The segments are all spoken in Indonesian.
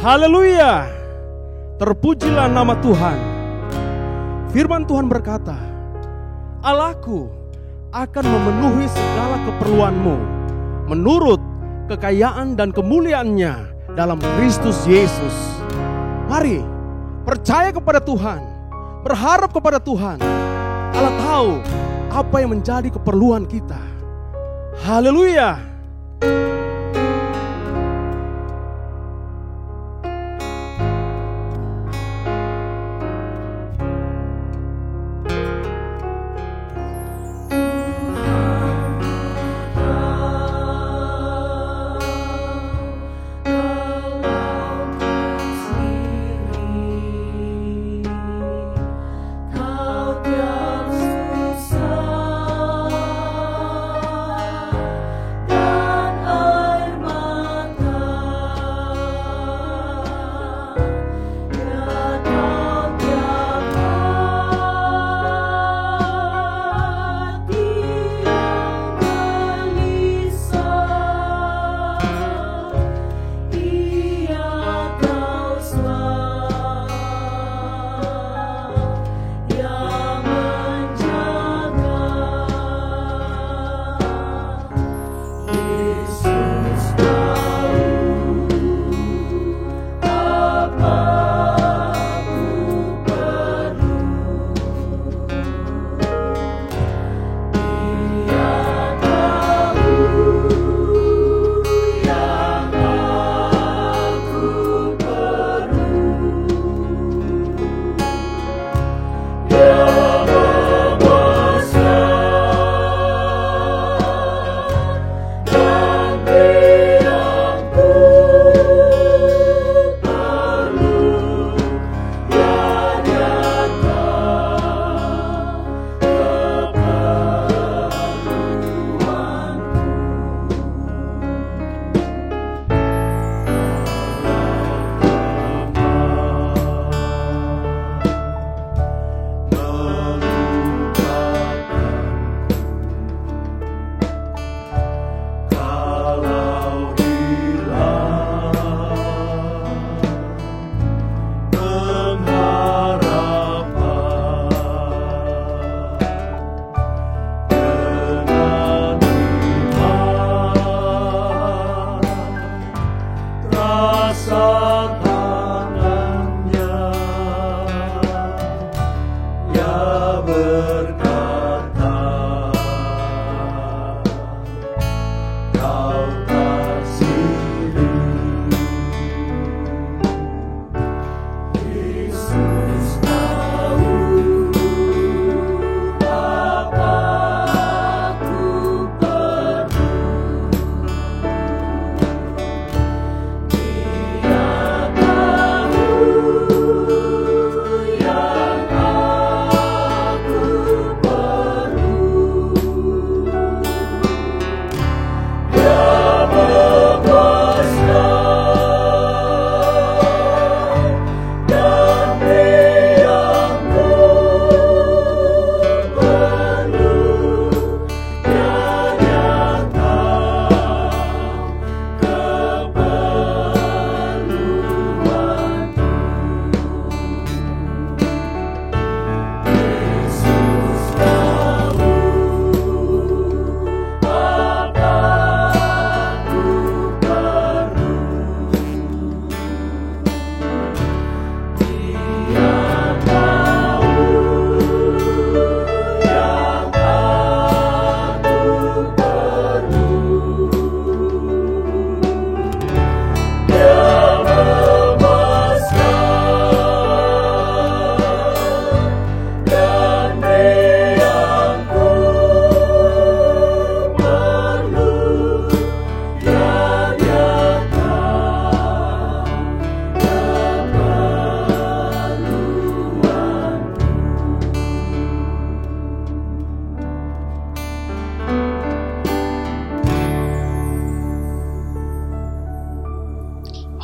Haleluya. Terpujilah nama Tuhan. Firman Tuhan berkata, Allahku akan memenuhi segala keperluanmu menurut kekayaan dan kemuliaannya dalam Kristus Yesus. Mari percaya kepada Tuhan, berharap kepada Tuhan. Allah tahu apa yang menjadi keperluan kita. Haleluya.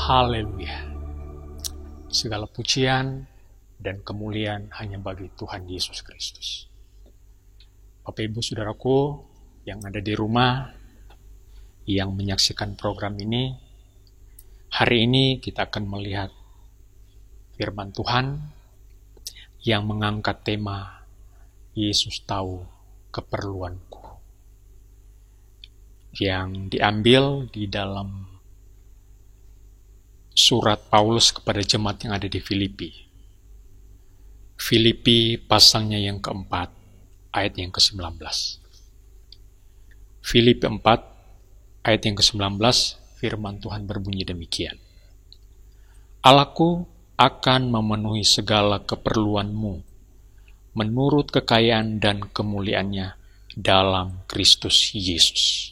Haleluya. Segala pujian dan kemuliaan hanya bagi Tuhan Yesus Kristus. Bapak Ibu Saudaraku yang ada di rumah, yang menyaksikan program ini, Hari ini kita akan melihat firman Tuhan yang mengangkat tema Yesus tahu keperluanku, yang diambil di dalam surat Paulus kepada jemaat yang ada di Filipi. Filipi pasalnya yang keempat, ayat yang ke-19. Filipi 4, ayat yang ke-19, firman Tuhan berbunyi demikian. Allahku akan memenuhi segala keperluanmu menurut kekayaan dan kemuliaannya dalam Kristus Yesus.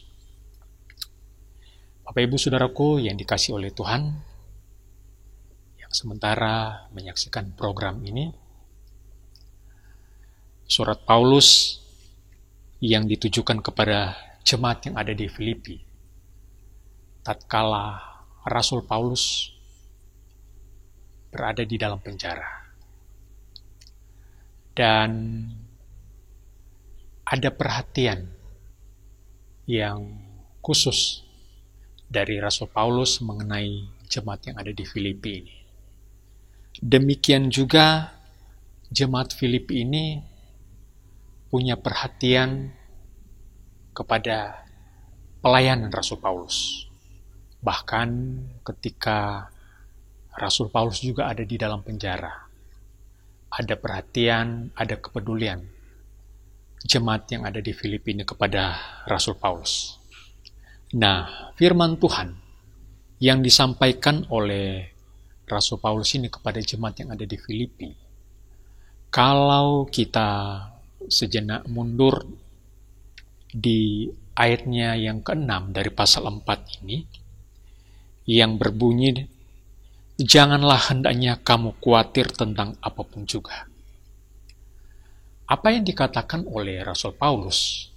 Bapak Ibu Saudaraku yang dikasihi oleh Tuhan, yang sementara menyaksikan program ini, surat Paulus yang ditujukan kepada jemaat yang ada di Filipi, tatkala Rasul Paulus berada di dalam penjara. Dan ada perhatian yang khusus dari Rasul Paulus mengenai jemaat yang ada di Filipi ini. Demikian juga jemaat Filipi ini punya perhatian kepada pelayanan Rasul Paulus. Bahkan ketika Rasul Paulus juga ada di dalam penjara, ada perhatian, ada kepedulian jemaat yang ada di Filipi ini kepada Rasul Paulus. Nah, firman Tuhan yang disampaikan oleh Rasul Paulus ini kepada jemaat yang ada di Filipi, kalau kita sejenak mundur di ayatnya yang ke-6 dari pasal 4 ini, yang berbunyi, janganlah hendaknya kamu khawatir tentang apapun juga. Apa yang dikatakan oleh Rasul Paulus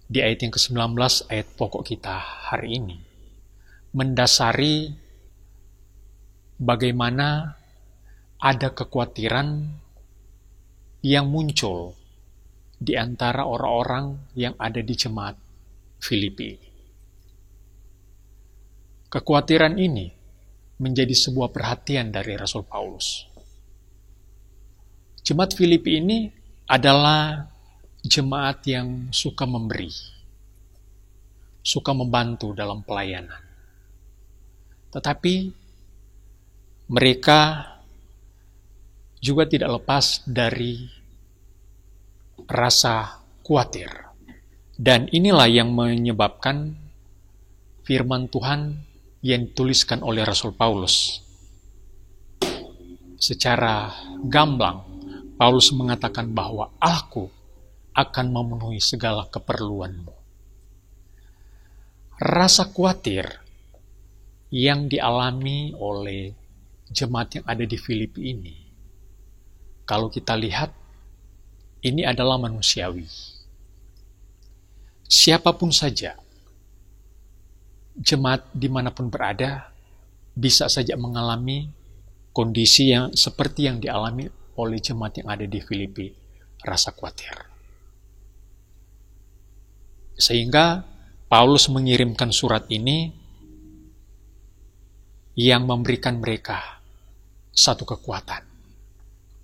di ayat yang ke-19, ayat pokok kita hari ini, mendasari bagaimana ada kekhawatiran yang muncul di antara orang-orang yang ada di jemaat Filipi. Kekhawatiran ini menjadi sebuah perhatian dari Rasul Paulus. Jemaat Filipi ini adalah jemaat yang suka memberi, suka membantu dalam pelayanan. Tetapi mereka juga tidak lepas dari rasa khawatir. Dan inilah yang menyebabkan firman Tuhan yang dituliskan oleh Rasul Paulus. Secara gamblang, Paulus mengatakan bahwa Allahku akan memenuhi segala keperluanmu. Rasa khawatir yang dialami oleh jemaat yang ada di Filipi ini, kalau kita lihat, ini adalah manusiawi. Siapapun saja, jemaat dimanapun berada, bisa saja mengalami kondisi yang seperti yang dialami oleh jemaat yang ada di Filipi, rasa khawatir. Sehingga Paulus mengirimkan surat ini yang memberikan mereka satu kekuatan,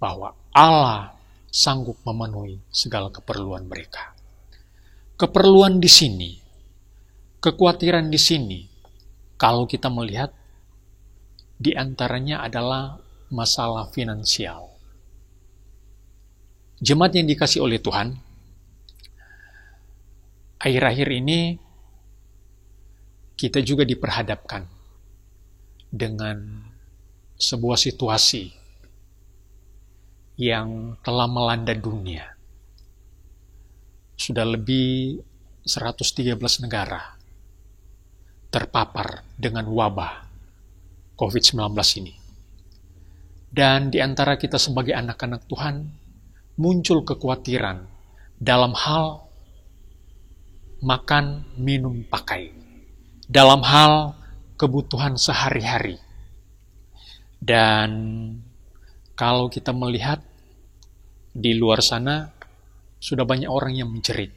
bahwa Allah sanggup memenuhi segala keperluan mereka. Keperluan di sini, kekhawatiran di sini, kalau kita melihat, di antaranya adalah masalah finansial. Jemaat yang dikasihi oleh Tuhan, akhir-akhir ini kita juga diperhadapkan dengan sebuah situasi yang telah melanda dunia. Sudah lebih 113 negara terpapar dengan wabah COVID-19 ini. Dan di antara kita sebagai anak-anak Tuhan, muncul kekhawatiran dalam hal makan, minum, pakai. Dalam hal kebutuhan sehari-hari. Dan kalau kita melihat di luar sana, sudah banyak orang yang menjerit.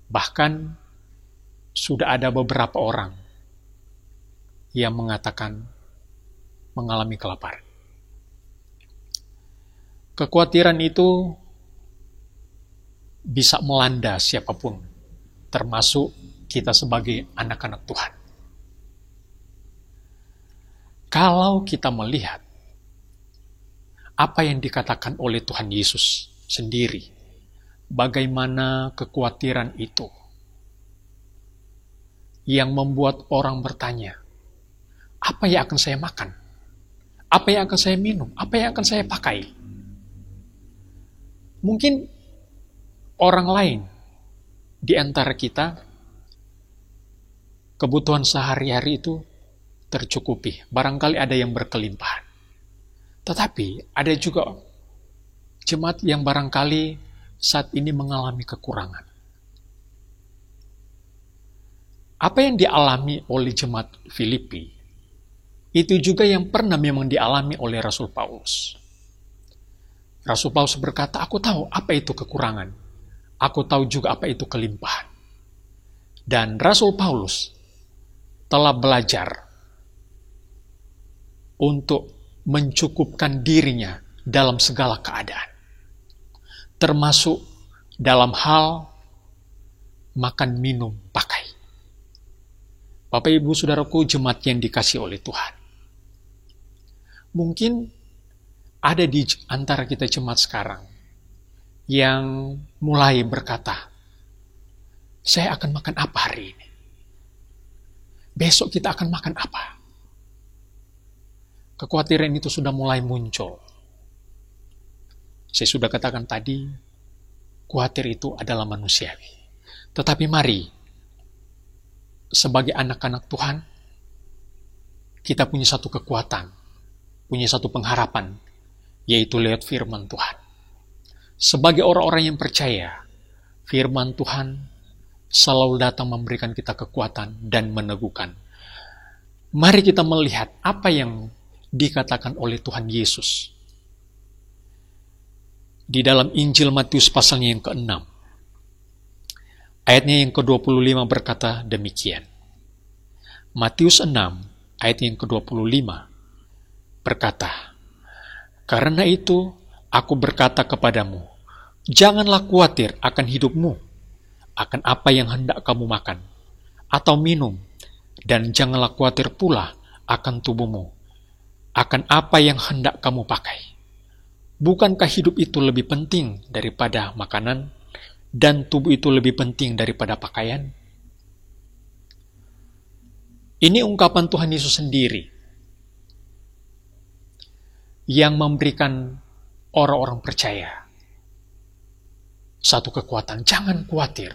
Bahkan sudah ada beberapa orang yang mengatakan mengalami kelaparan. Kekhawatiran itu bisa melanda siapapun, termasuk kita sebagai anak-anak Tuhan. Kalau kita melihat apa yang dikatakan oleh Tuhan Yesus sendiri, bagaimana kekhawatiran itu yang membuat orang bertanya, apa yang akan saya makan? Apa yang akan saya minum? Apa yang akan saya pakai? Mungkin orang lain di antara kita, kebutuhan sehari-hari itu tercukupi. Barangkali ada yang berkelimpahan. Tetapi ada juga jemaat yang barangkali saat ini mengalami kekurangan. Apa yang dialami oleh jemaat Filipi, itu juga yang pernah memang dialami oleh Rasul Paulus. Rasul Paulus berkata, aku tahu apa itu kekurangan. Aku tahu juga apa itu kelimpahan. Dan Rasul Paulus telah belajar untuk mencukupkan dirinya dalam segala keadaan. Termasuk dalam hal makan, minum, pakai. Bapak, Ibu, Saudaraku, jemaat yang dikasihi oleh Tuhan. Mungkin ada di antara kita jemaat sekarang yang mulai berkata, saya akan makan apa hari ini? Besok kita akan makan apa? Kekhawatiran itu sudah mulai muncul. Saya sudah katakan tadi, khawatir itu adalah manusiawi. Tetapi mari, sebagai anak-anak Tuhan, kita punya satu kekuatan, punya satu pengharapan, yaitu lewat firman Tuhan. Sebagai orang-orang yang percaya, firman Tuhan selalu datang memberikan kita kekuatan dan meneguhkan. Mari kita melihat apa yang dikatakan oleh Tuhan Yesus di dalam Injil Matius pasalnya yang ke-6. Ayatnya yang ke-25 berkata demikian. Matius 6 ayat yang ke-25 berkata, karena itu aku berkata kepadamu, janganlah khawatir akan hidupmu, akan apa yang hendak kamu makan atau minum, dan janganlah khawatir pula akan tubuhmu, akan apa yang hendak kamu pakai. Bukankah hidup itu lebih penting daripada makanan, dan tubuh itu lebih penting daripada pakaian? Ini ungkapan Tuhan Yesus sendiri yang memberikan orang-orang percaya satu kekuatan. Jangan khawatir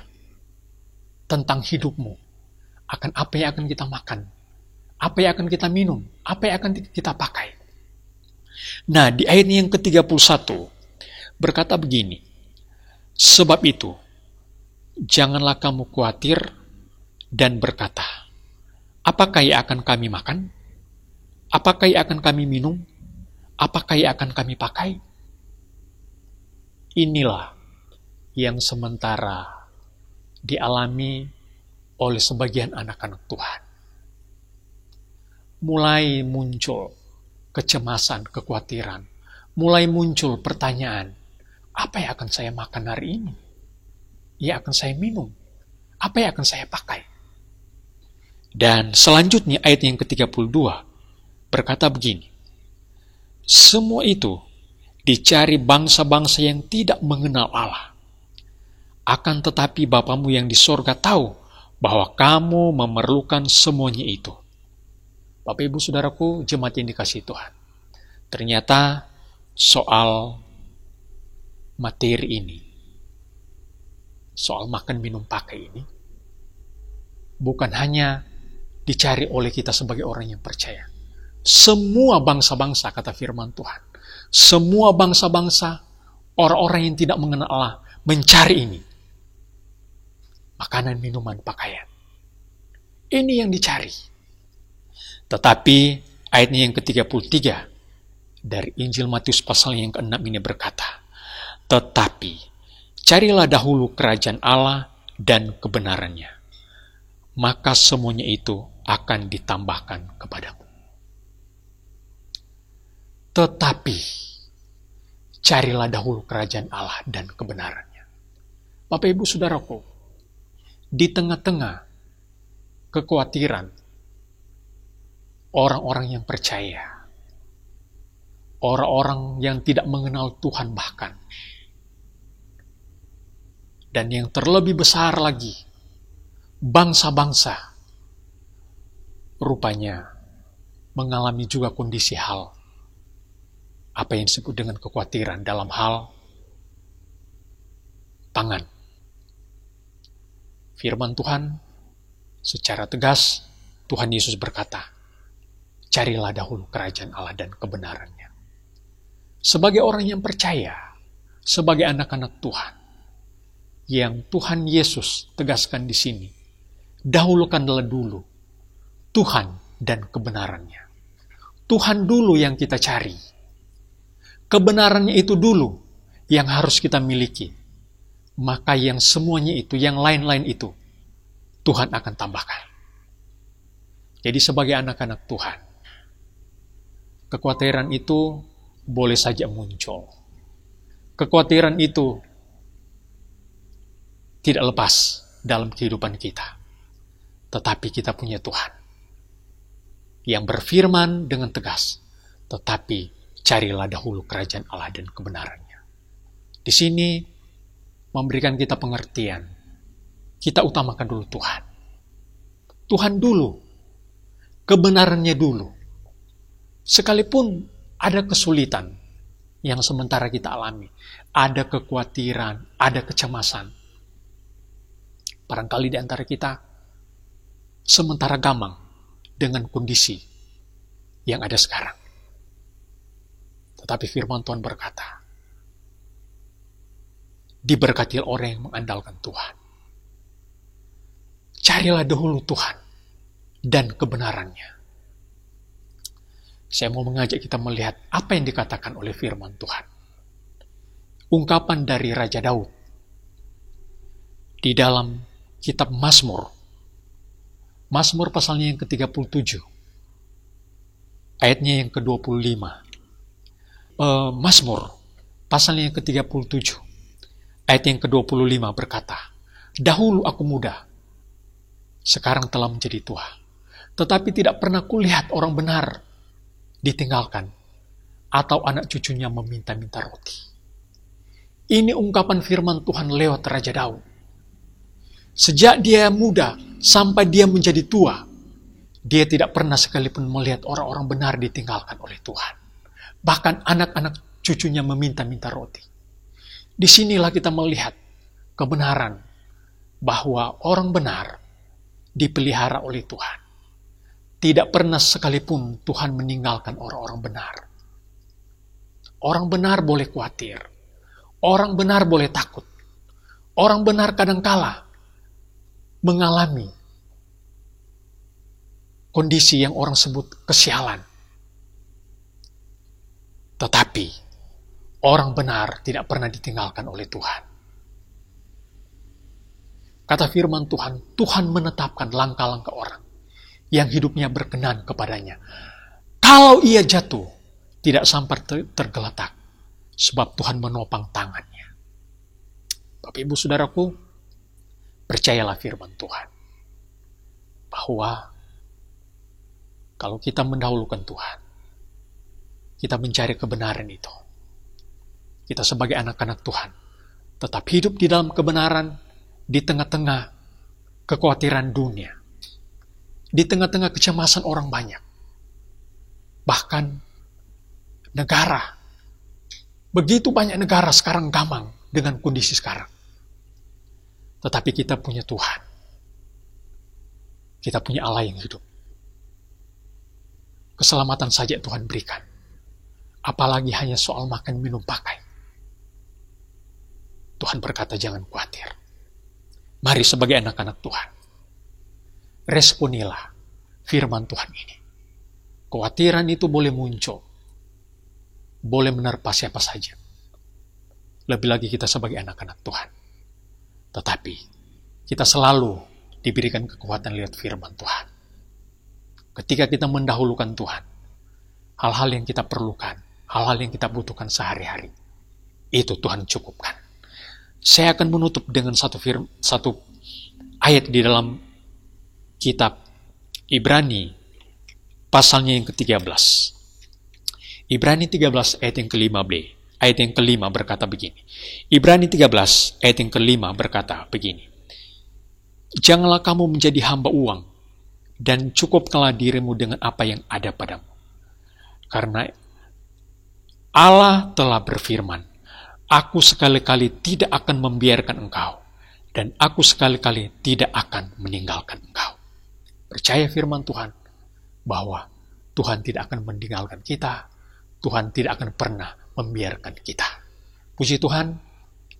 tentang hidupmu, akan apa yang akan kita makan, apa yang akan kita minum, apa yang akan kita pakai. Nah, di ayat yang ke-31 berkata begini, sebab itu janganlah kamu khawatir dan berkata, apakah yang akan kami makan? Apakah yang akan kami minum? Apakah yang akan kami pakai? Inilah yang sementara dialami oleh sebagian anak-anak Tuhan. Mulai muncul kecemasan, kekhawatiran. Mulai muncul pertanyaan, apa yang akan saya makan hari ini? Yang akan saya minum? Apa yang akan saya pakai? Dan selanjutnya ayat yang ke-32 berkata begini, semua itu dicari bangsa-bangsa yang tidak mengenal Allah. Akan tetapi Bapamu yang di sorga tahu bahwa kamu memerlukan semuanya itu. Bapak, Ibu, Saudaraku, jemaat yang dikasihi Tuhan. Ternyata soal materi ini, soal makan, minum, pakai ini, bukan hanya dicari oleh kita sebagai orang yang percaya. Semua bangsa-bangsa, kata firman Tuhan, semua bangsa-bangsa, orang-orang yang tidak mengenal Allah, mencari ini. Makanan, minuman, pakaian. Ini yang dicari. Tetapi ayatnya yang ke-33 dari Injil Matius pasal yang ke-6 ini berkata, tetapi carilah dahulu kerajaan Allah dan kebenarannya, maka semuanya itu akan ditambahkan kepadamu. Tetapi carilah dahulu kerajaan Allah dan kebenarannya. Bapak Ibu Saudaraku, di tengah-tengah kekhawatiran orang-orang yang percaya, orang-orang yang tidak mengenal Tuhan bahkan, dan yang terlebih besar lagi, bangsa-bangsa rupanya mengalami juga kondisi hal apa yang disebut dengan kekhawatiran dalam hal pangan. Firman Tuhan secara tegas, Tuhan Yesus berkata, carilah dahulu kerajaan Allah dan kebenarannya. Sebagai orang yang percaya, sebagai anak-anak Tuhan, yang Tuhan Yesus tegaskan di sini, dahulukanlah dulu Tuhan dan kebenarannya. Tuhan dulu yang kita cari. Kebenarannya itu dulu yang harus kita miliki. Maka yang semuanya itu, yang lain-lain itu, Tuhan akan tambahkan. Jadi sebagai anak-anak Tuhan, kekhawatiran itu boleh saja muncul. Kekhawatiran itu tidak lepas dalam kehidupan kita. Tetapi kita punya Tuhan yang berfirman dengan tegas, tetapi carilah dahulu kerajaan Allah dan kebenarannya. Di sini memberikan kita pengertian. Kita utamakan dulu Tuhan. Tuhan dulu. Kebenarannya dulu. Sekalipun ada kesulitan yang sementara kita alami, ada kekhawatiran, ada kecemasan. Barangkali di antara kita sementara gamang dengan kondisi yang ada sekarang. Tetapi firman Tuhan berkata, diberkati orang yang mengandalkan Tuhan. Carilah dahulu Tuhan dan kebenarannya. Saya mau mengajak kita melihat apa yang dikatakan oleh firman Tuhan. Ungkapan dari Raja Daud di dalam kitab Mazmur. Mazmur pasalnya yang ke-37. Ayatnya yang ke-25. Mazmur pasalnya yang ke-37. Ayat yang ke-25 berkata, dahulu aku muda, sekarang telah menjadi tua. Tetapi tidak pernah kulihat orang benar ditinggalkan, atau anak cucunya meminta-minta roti. Ini ungkapan firman Tuhan lewat Raja Daud. Sejak dia muda sampai dia menjadi tua, dia tidak pernah sekalipun melihat orang-orang benar ditinggalkan oleh Tuhan. Bahkan anak-anak cucunya meminta-minta roti. Disinilah kita melihat kebenaran bahwa orang benar dipelihara oleh Tuhan. Tidak pernah sekalipun Tuhan meninggalkan orang-orang benar. Orang benar boleh khawatir. Orang benar boleh takut. Orang benar kadangkala mengalami kondisi yang orang sebut kesialan. Tetapi orang benar tidak pernah ditinggalkan oleh Tuhan. Kata firman Tuhan, Tuhan menetapkan langkah-langkah orang yang hidupnya berkenan kepadanya. Kalau ia jatuh, tidak sampai tergeletak, sebab Tuhan menopang tangannya. Bapak Ibu Saudaraku, percayalah firman Tuhan, bahwa kalau kita mendahulukan Tuhan, kita mencari kebenaran itu, kita sebagai anak-anak Tuhan, tetap hidup di dalam kebenaran, di tengah-tengah kekhawatiran dunia, di tengah-tengah kecemasan orang banyak. Bahkan negara, begitu banyak negara sekarang gamang dengan kondisi sekarang. Tetapi kita punya Tuhan. Kita punya Allah yang hidup. Keselamatan saja Tuhan berikan. Apalagi hanya soal makan, minum, pakai. Tuhan berkata jangan khawatir. Mari sebagai anak-anak Tuhan, responilah firman Tuhan ini. Kekhawatiran itu boleh muncul, boleh menerpa siapa saja. Lebih lagi kita sebagai anak-anak Tuhan. Tetapi kita selalu diberikan kekuatan lewat firman Tuhan. ketika kita mendahulukan Tuhan, hal-hal yang kita perlukan, hal-hal yang kita butuhkan sehari-hari, itu Tuhan cukupkan. Saya akan menutup dengan satu ayat di dalam kitab Ibrani, pasalnya yang ke-13. Ibrani 13 ayat yang ke-5b. Ayat yang ke-5 berkata begini. Ibrani 13 ayat yang ke-5 berkata begini. Janganlah kamu menjadi hamba uang, dan cukupkanlah dirimu dengan apa yang ada padamu. Karena Allah telah berfirman, Aku sekali-kali tidak akan membiarkan engkau, dan aku sekali-kali tidak akan meninggalkan engkau. Percaya firman Tuhan, bahwa Tuhan tidak akan meninggalkan kita, Tuhan tidak akan pernah membiarkan kita. Puji Tuhan,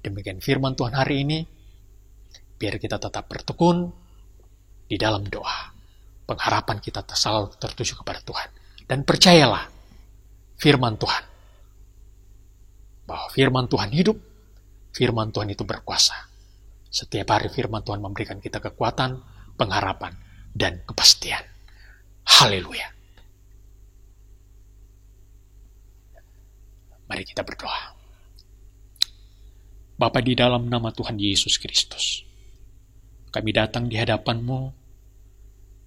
demikian firman Tuhan hari ini, biar kita tetap bertekun di dalam doa. Pengharapan kita selalu tertuju kepada Tuhan. Dan percayalah firman Tuhan, bahwa firman Tuhan hidup, firman Tuhan itu berkuasa. Setiap hari firman Tuhan memberikan kita kekuatan, pengharapan, dan kepastian. Haleluya. Mari kita berdoa. Bapa, di dalam nama Tuhan Yesus Kristus, kami datang di hadapan-Mu.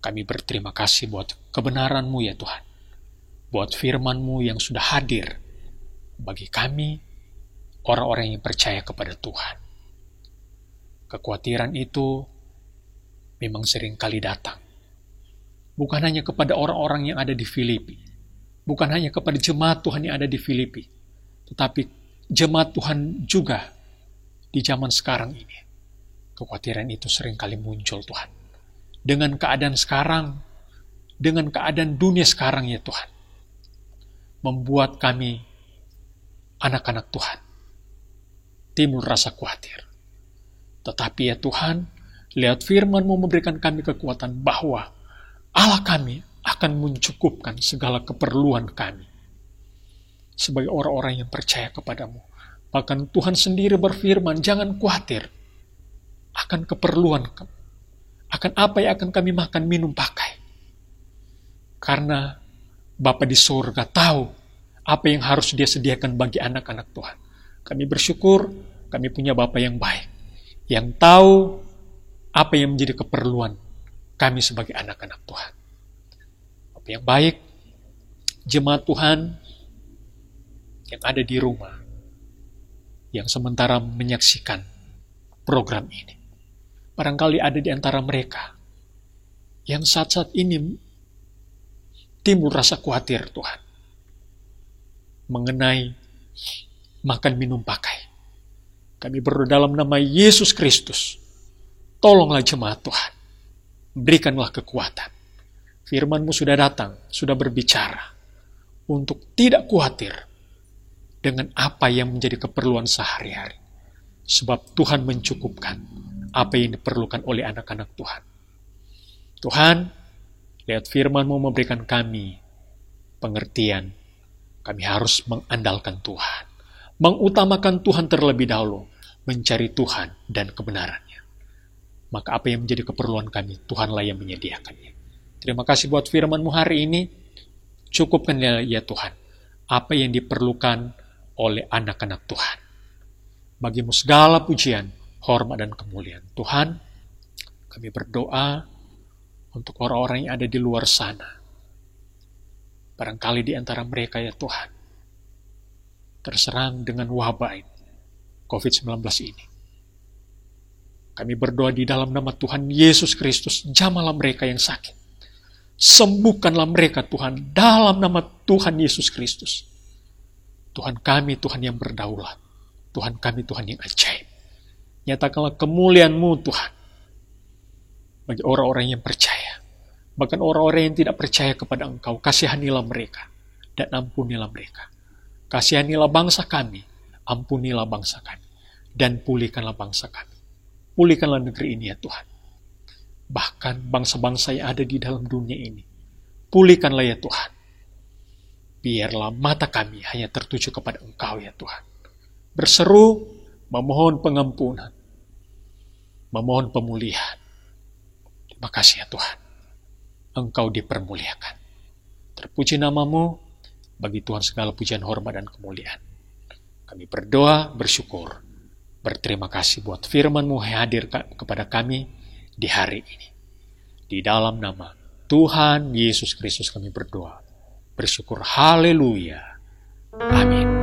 Kami berterima kasih buat kebenaran-Mu ya Tuhan. Buat firman-Mu yang sudah hadir bagi kami, orang-orang yang percaya kepada Tuhan. Kekhawatiran itu memang sering kali datang. Bukan hanya kepada orang-orang yang ada di Filipi. Bukan hanya kepada jemaat Tuhan yang ada di Filipi. Tetapi jemaat Tuhan juga di zaman sekarang ini. Kekhawatiran itu sering kali muncul Tuhan. Dengan keadaan sekarang, dengan keadaan dunia sekarang ya Tuhan. Membuat kami, anak-anak Tuhan, timbul rasa khawatir. Tetapi ya Tuhan, lihat firman-Mu memberikan kami kekuatan bahwa Allah kami akan mencukupkan segala keperluan kami. Sebagai orang-orang yang percaya kepada-Mu. Bahkan Tuhan sendiri berfirman, jangan khawatir akan keperluan, akan apa yang akan kami makan, minum, pakai. Karena Bapa di surga tahu apa yang harus Dia sediakan bagi anak-anak Tuhan. Kami bersyukur, kami punya Bapa yang baik, yang tahu apa yang menjadi keperluan kami sebagai anak-anak Tuhan. Bapa yang baik, jemaat Tuhan yang ada di rumah, yang sementara menyaksikan program ini. Barangkali ada di antara mereka yang saat-saat ini timbul rasa khawatir Tuhan mengenai makan, minum, pakai. Kami berdoa dalam nama Yesus Kristus, tolonglah jemaat Tuhan, berikanlah kekuatan. Firman-Mu sudah datang, sudah berbicara untuk tidak khawatir dengan apa yang menjadi keperluan sehari-hari. Sebab Tuhan mencukupkan apa yang diperlukan oleh anak-anak Tuhan. Tuhan, lihat firman-Mu memberikan kami pengertian. Kami harus mengandalkan Tuhan. Mengutamakan Tuhan terlebih dahulu. Mencari Tuhan dan kebenarannya. Maka apa yang menjadi keperluan kami, Tuhanlah yang menyediakannya. Terima kasih buat firman-Mu hari ini. Cukupkanlah ya Tuhan apa yang diperlukan oleh anak-anak Tuhan. Bagi-Mu segala pujian, hormat dan kemuliaan. Tuhan, kami berdoa untuk orang-orang yang ada di luar sana. Barangkali di antara mereka ya Tuhan, terserang dengan wabah COVID-19 ini. Kami berdoa di dalam nama Tuhan Yesus Kristus, jamahlah mereka yang sakit. Sembuhkanlah mereka Tuhan, dalam nama Tuhan Yesus Kristus. Tuhan kami, Tuhan yang berdaulat. Tuhan kami, Tuhan yang ajaib. Nyatakanlah kemuliaan-Mu Tuhan bagi orang-orang yang percaya. Bahkan orang-orang yang tidak percaya kepada Engkau, kasihanilah mereka dan ampunilah mereka. Kasihanilah bangsa kami, ampunilah bangsa kami, dan pulihkanlah bangsa kami. Pulihkanlah negeri ini ya Tuhan. Bahkan bangsa-bangsa yang ada di dalam dunia ini, pulihkanlah ya Tuhan. Biarlah mata kami hanya tertuju kepada Engkau ya Tuhan. Berseru, memohon pengampunan, memohon pemulihan. Terima kasih ya Tuhan. Engkau dipermuliakan. Terpuji namamu, bagi Tuhan segala pujian, hormat, dan kemuliaan. Kami berdoa, bersyukur, berterima kasih buat firman-Mu yang hadir kepada kami di hari ini. Di dalam nama Tuhan Yesus Kristus kami berdoa, bersyukur, haleluya, amin.